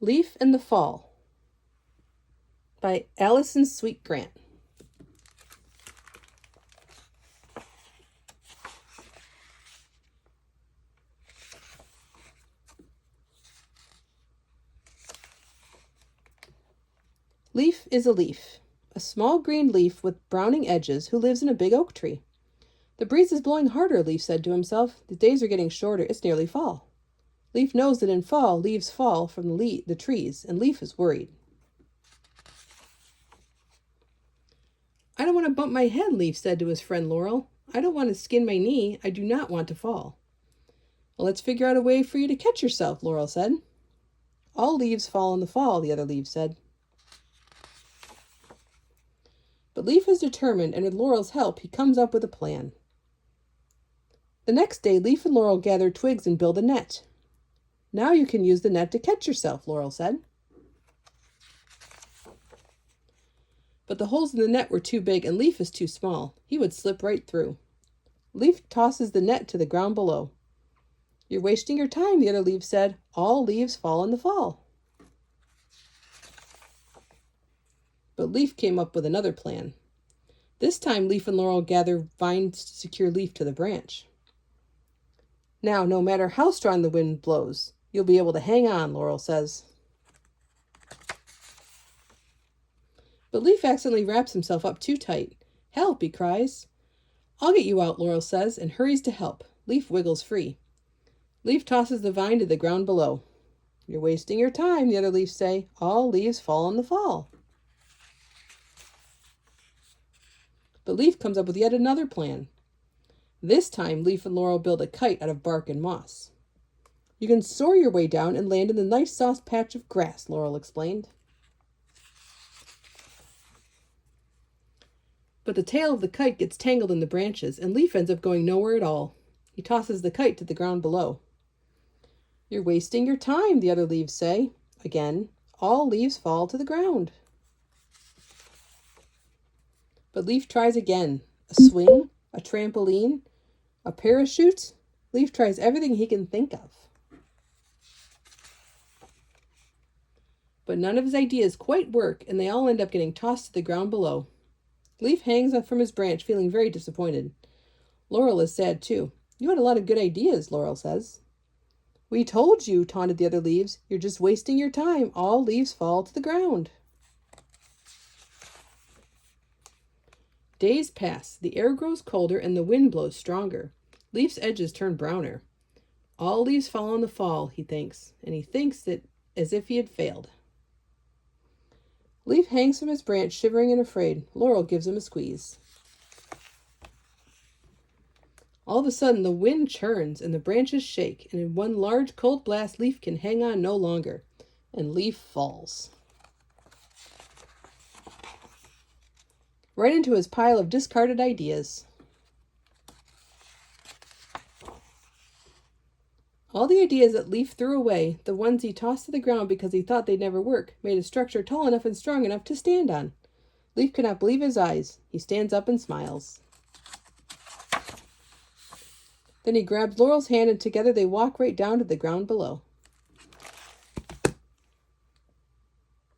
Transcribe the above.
Leif and the Fall by Allison Sweet Grant. Leif is a leaf, a small green leaf with browning edges who lives in a big oak tree. The breeze is blowing harder, Leif said to himself. The days are getting shorter. It's nearly fall. Leif knows that in fall, leaves fall from the trees, and Leif is worried. I don't want to bump my head, Leif said to his friend Laurel. I don't want to skin my knee. I do not want to fall. Well, let's figure out a way for you to catch yourself, Laurel said. All leaves fall in the fall, the other leaves said. But Leif is determined, and with Laurel's help, he comes up with a plan. The next day, Leif and Laurel gather twigs and build a net. Now you can use the net to catch yourself, Laurel said. But the holes in the net were too big and Leif is too small. He would slip right through. Leif tosses the net to the ground below. You're wasting your time, the other leaves said. All leaves fall in the fall. But Leif came up with another plan. This time Leif and Laurel gather vines to secure Leif to the branch. Now, no matter how strong the wind blows, you'll be able to hang on, Laurel says. But Leif accidentally wraps himself up too tight. Help, he cries. I'll get you out, Laurel says, and hurries to help. Leif wiggles free. Leif tosses the vine to the ground below. You're wasting your time, the other leaves say. All leaves fall in the fall. But Leif comes up with yet another plan. This time, Leif and Laurel build a kite out of bark and moss. You can soar your way down and land in the nice soft patch of grass, Laurel explained. But the tail of the kite gets tangled in the branches, and Leif ends up going nowhere at all. He tosses the kite to the ground below. You're wasting your time, the other leaves say. Again, all leaves fall to the ground. But Leif tries again. A swing, a trampoline, a parachute. Leif tries everything he can think of. But none of his ideas quite work, and they all end up getting tossed to the ground below. Leif hangs up from his branch, feeling very disappointed. Laurel is sad too. You had a lot of good ideas, Laurel says. We told you, taunted the other leaves. You're just wasting your time. All leaves fall to the ground. Days pass. The air grows colder and the wind blows stronger. Leif's edges turn browner. All leaves fall in the fall, he thinks, and he thinks it as if he had failed. Leif hangs from his branch, shivering and afraid. Laurel gives him a squeeze. All of a sudden, the wind churns and the branches shake, and in one large cold blast, Leif can hang on no longer, and Leif falls. Right into his pile of discarded ideas. All the ideas that Leif threw away, the ones he tossed to the ground because he thought they'd never work, made a structure tall enough and strong enough to stand on. Leif could not believe his eyes. He stands up and smiles. Then he grabs Laurel's hand and together they walk right down to the ground below.